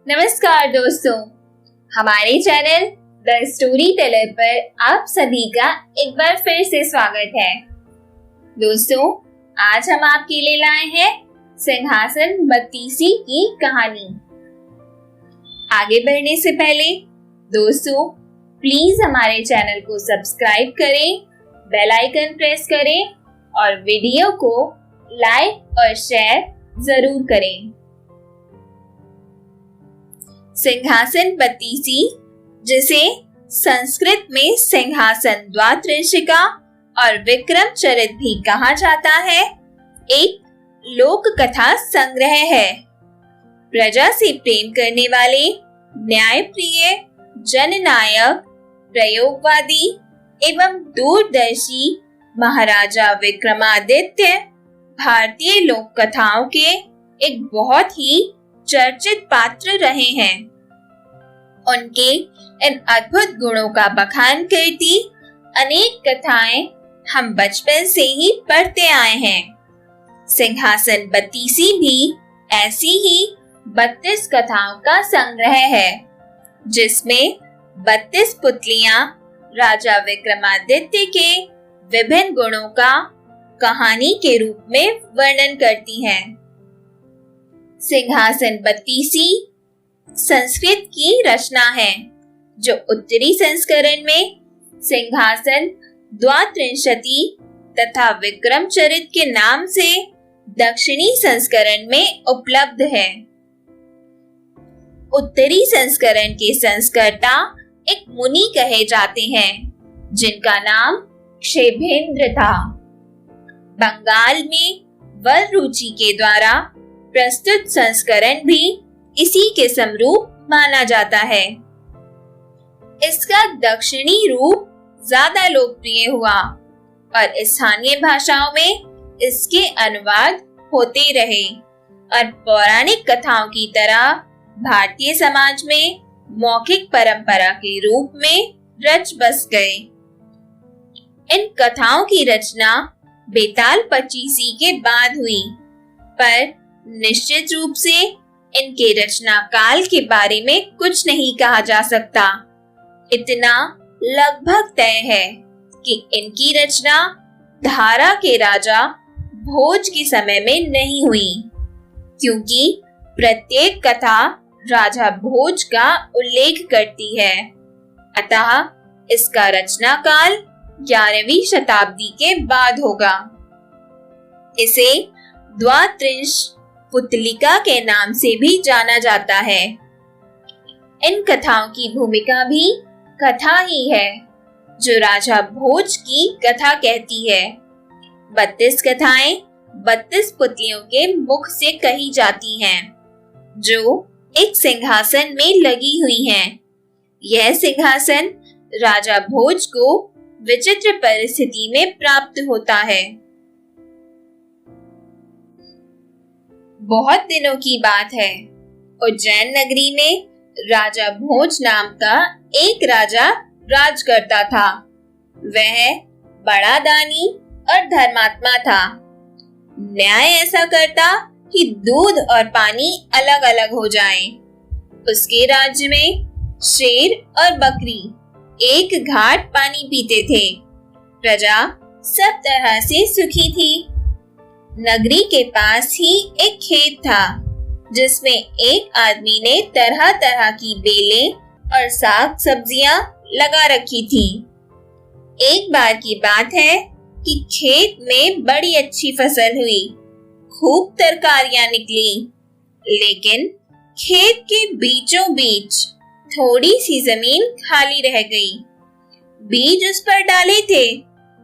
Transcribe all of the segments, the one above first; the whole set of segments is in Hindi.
नमस्कार दोस्तों, हमारे चैनल द स्टोरी टेलर पर आप सभी का एक बार फिर से स्वागत है। दोस्तों, आज हम आपके लिए लाए हैं सिंहासन बत्तीसी की कहानी। आगे बढ़ने से पहले दोस्तों प्लीज हमारे चैनल को सब्सक्राइब करें, बेल आइकन प्रेस करें और वीडियो को लाइक और शेयर जरूर करें। सिंहासन बत्तीसी, जिसे संस्कृत में सिंहासन द्वात्रिंशिका और विक्रम चरित भी कहा जाता है, एक लोक कथा संग्रह है। प्रजा से प्रेम करने वाले न्यायप्रिय, जननायक, प्रयोगवादी एवं दूरदर्शी महाराजा विक्रमादित्य भारतीय लोक कथाओं के एक बहुत ही चर्चित पात्र रहे हैं। उनके इन अद्भुत गुणों का बखान करती अनेक कथाएं हम बचपन से ही पढ़ते आए हैं। सिंहासन बत्तीसी भी ऐसी ही 32 कथाओं का संग्रह है, जिसमें 32 पुतलियां राजा विक्रमादित्य के विभिन्न गुणों का कहानी के रूप में वर्णन करती हैं। सिंहासन बत्तीसी संस्कृत की रचना है, जो उत्तरी संस्करण में सिंहासन द्वात्रिंशति तथा विक्रम चरित के नाम से दक्षिणी संस्करण में उपलब्ध है। उत्तरी संस्करण के संस्कर्ता एक मुनि कहे जाते हैं, जिनका नाम क्षेभेंद्र था। बंगाल में वररुचि के द्वारा प्रस्तुत संस्करण भी इसी के समरूप माना जाता है। इसका दक्षिणी रूप ज्यादा लोकप्रिय हुआ और स्थानीय भाषाओं में इसके अनुवाद होते रहे और पौराणिक कथाओं की तरह भारतीय समाज में मौखिक परंपरा के रूप में रच बस गए। इन कथाओं की रचना बेताल पचीसी के बाद हुई, पर निश्चित रूप से इनके रचना काल के बारे में कुछ नहीं कहा जा सकता। इतना लगभग तय है कि इनकी रचना धारा के राजा भोज के समय में नहीं हुई, क्योंकि प्रत्येक कथा राजा भोज का उल्लेख करती है। अतः इसका रचना काल 11वीं शताब्दी के बाद होगा। इसे द्वात्रिंश पुतलिका के नाम से भी जाना जाता है। इन कथाओं की भूमिका भी कथा ही है, जो राजा भोज की कथा कहती है। 32 कथाएं 32 पुतलियों के मुख से कही जाती हैं, जो एक सिंहासन में लगी हुई हैं। यह सिंहासन राजा भोज को विचित्र परिस्थिति में प्राप्त होता है। बहुत दिनों की बात है, उज्जैन नगरी में राजा भोज नाम का एक राजा राज करता था। वह बड़ा दानी और धर्मात्मा था। न्याय ऐसा करता कि दूध और पानी अलग अलग हो जाएं। उसके राज्य में शेर और बकरी एक घाट पानी पीते थे। प्रजा सब तरह से सुखी थी। नगरी के पास ही एक खेत था, जिसमें एक आदमी ने तरह तरह की बेलें और साग सब्जियां लगा रखी थी। एक बार की बात है कि खेत में बड़ी अच्छी फसल हुई, खूब तरकारियां निकली, लेकिन खेत के बीचों बीच थोड़ी सी जमीन खाली रह गई। बीज उस पर डाले थे,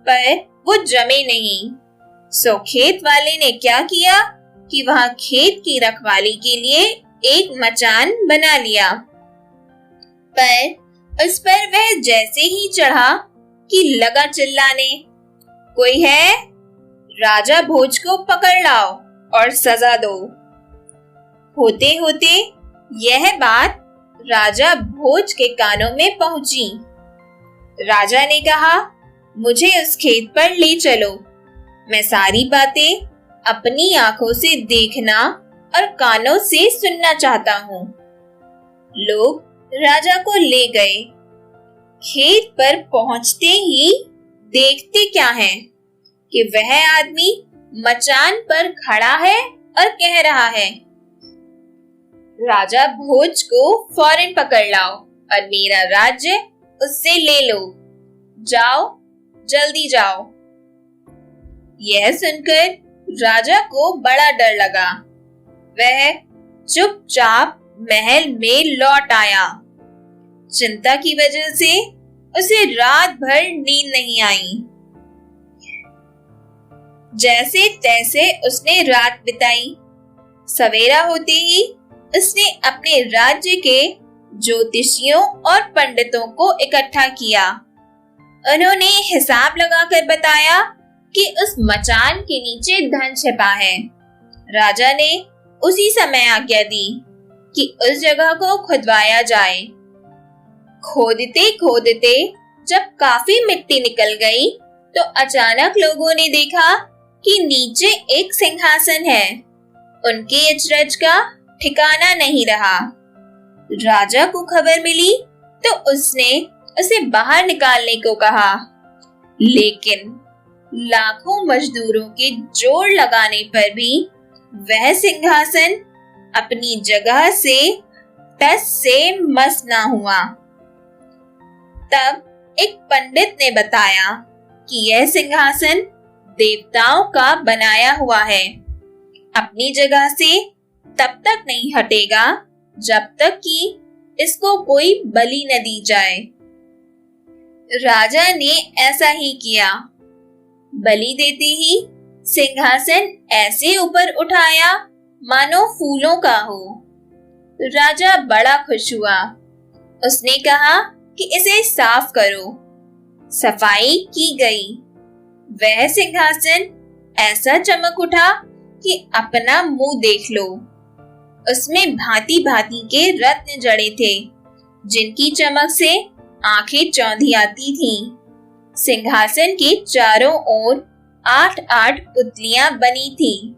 पर वो जमे नहीं। सो खेत वाले ने क्या किया कि वहां खेत की रखवाली के लिए एक मचान बना लिया। पर उस पर वह जैसे ही चढ़ा कि लगा चिल्लाने, कोई है? राजा भोज को पकड़ लाओ और सजा दो। होते होते यह बात राजा भोज के कानों में पहुंची। राजा ने कहा, मुझे उस खेत पर ले चलो, मैं सारी बातें अपनी आंखों से देखना और कानों से सुनना चाहता हूँ। लोग राजा को ले गए। खेत पर पहुंचते ही देखते क्या है कि वह आदमी मचान पर खड़ा है और कह रहा है, राजा भोज को फौरन पकड़ लाओ और मेरा राज्य उससे ले लो। जाओ, जल्दी जाओ। यह सुनकर राजा को बड़ा डर लगा। वह चुपचाप महल में लौट आया। चिंता की वजह से उसे रात भर नींद नहीं आई। जैसे तैसे उसने रात बिताई। सवेरा होते ही उसने अपने राज्य के ज्योतिषियों और पंडितों को इकट्ठा किया। उन्होंने हिसाब लगाकर बताया कि उस मचान के नीचे धन छिपा है। राजा ने उसी समय आज्ञा दी कि उस जगह को खुदवाया जाए। खोदते खोदते जब काफी मिट्टी निकल गई तो अचानक लोगों ने देखा कि नीचे एक सिंहासन है। उनके अचरज का ठिकाना नहीं रहा। राजा को खबर मिली तो उसने उसे बाहर निकालने को कहा, लेकिन लाखों मजदूरों के जोर लगाने पर भी वह सिंहासन अपनी जगह से टस से मस ना हुआ। तब एक पंडित ने बताया कि यह सिंहासन देवताओं का बनाया हुआ है। अपनी जगह से तब तक नहीं हटेगा जब तक कि इसको कोई बलि न दी जाए। राजा ने ऐसा ही किया। बलि देते ही सिंहासन ऐसे ऊपर उठाया मानो फूलों का हो। राजा बड़ा खुश हुआ। उसने कहा कि इसे साफ करो। सफाई की गई। वह सिंहासन ऐसा चमक उठा कि अपना मुंह देख लो। उसमें भांति भांति के रत्न जड़े थे, जिनकी चमक से आंखें चौंधी आती थीं। सिंहासन के चारों ओर 8-8 पुतलियां बनी थीं।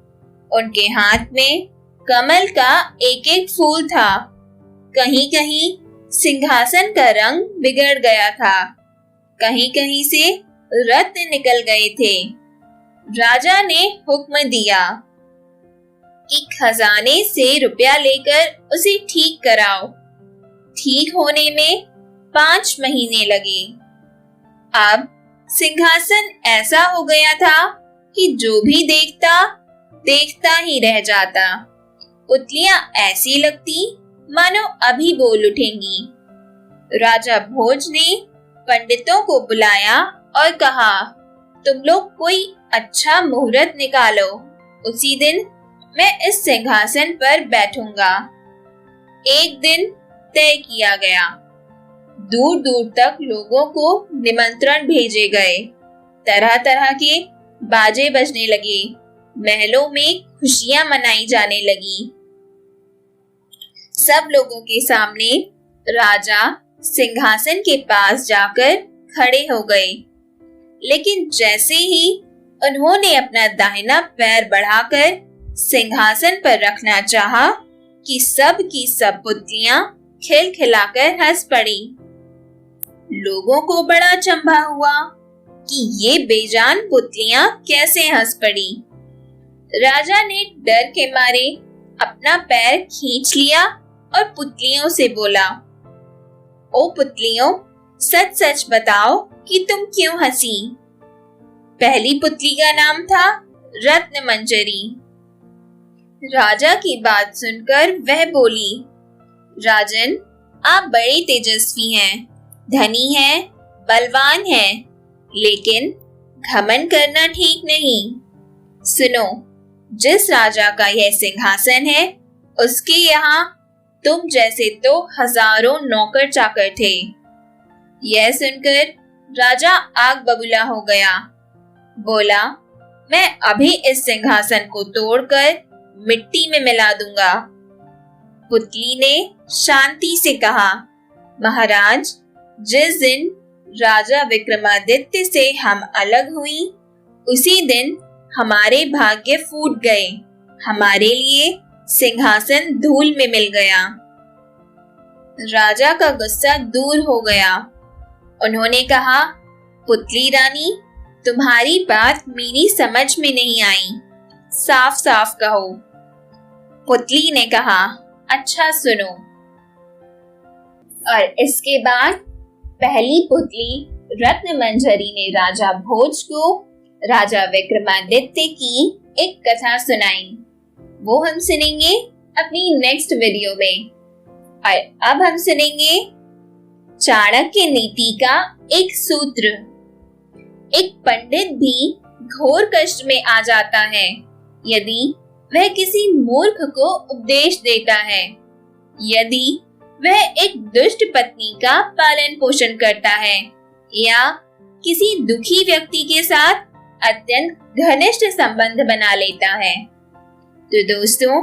उनके हाथ में कमल का एक एक फूल था। कहीं कहीं सिंहासन का रंग बिगड़ गया था। कहीं कहीं से रत्न निकल गए थे। राजा ने हुक्म दिया कि खजाने से रुपया लेकर उसे ठीक कराओ। ठीक होने में 5 महीने लगे। अब सिंहासन ऐसा हो गया था कि जो भी देखता देखता ही रह जाता। पुतलियां ऐसी लगती मानो अभी बोल उठेंगी। राजा भोज ने पंडितों को बुलाया और कहा, तुम लोग कोई अच्छा मुहूर्त निकालो। उसी दिन मैं इस सिंहासन पर बैठूंगा। एक दिन तय किया गया। दूर दूर तक लोगों को निमंत्रण भेजे गए। तरह तरह के बाजे बजने लगे। महलों में खुशियां मनाई जाने लगी। सब लोगों के सामने राजा सिंहासन के पास जाकर खड़े हो गए। लेकिन जैसे ही उन्होंने अपना दाहिना पैर बढ़ाकर सिंहासन पर रखना चाहा कि सब की सब पुतलियां खिलखिलाकर हंस पड़ी। लोगों को बड़ा अचंभा हुआ कि ये बेजान पुतलियां कैसे हंस पड़ी। राजा ने डर के मारे अपना पैर खींच लिया और पुतलियों से बोला, ओ पुतलियों, सच सच बताओ कि तुम क्यों हंसी। पहली पुतली का नाम था रत्न मंजरी। राजा की बात सुनकर वह बोली, राजन, आप बड़े तेजस्वी हैं, धनी हैं, बलवान हैं, लेकिन घमंड करना ठीक नहीं। सुनो, जिस राजा का यह सिंहासन है, उसके यहाँ तुम जैसे तो हजारों नौकर चाकर थे। यह सुनकर राजा आग बबूला हो गया। बोला, मैं अभी इस सिंहासन को तोड़कर मिट्टी में मिला दूंगा। पुतली ने शांति से कहा, महाराज, जिस दिन राजा विक्रमादित्य से हम अलग हुई, उसी दिन हमारे भाग्य फूट गए, हमारे लिए सिंहासन धूल में मिल गया। राजा का गुस्सा दूर हो गया। उन्होंने कहा, पुतली रानी, तुम्हारी बात मेरी समझ में नहीं आई, साफ साफ कहो। पुतली ने कहा, अच्छा सुनो। और इसके बाद पहली पुतली रत्नमंजरी ने राजा भोज को राजा विक्रमादित्य की एक कथा सुनाई। वो हम सुनेंगे अपनी नेक्स्ट वीडियो में। और अब हम सुनेंगे चाणक्य नीति का एक सूत्र। एक पंडित भी घोर कष्ट में आ जाता है यदि वह किसी मूर्ख को उपदेश देता है, यदि वह एक दुष्ट पत्नी का पालन पोषण करता है या किसी दुखी व्यक्ति के साथ अत्यंत घनिष्ठ संबंध बना लेता है। तो दोस्तों,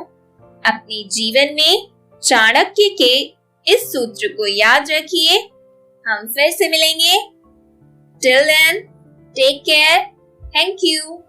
अपने जीवन में चाणक्य के इस सूत्र को याद रखिए। हम फिर से मिलेंगे। Till then, take care. Thank you.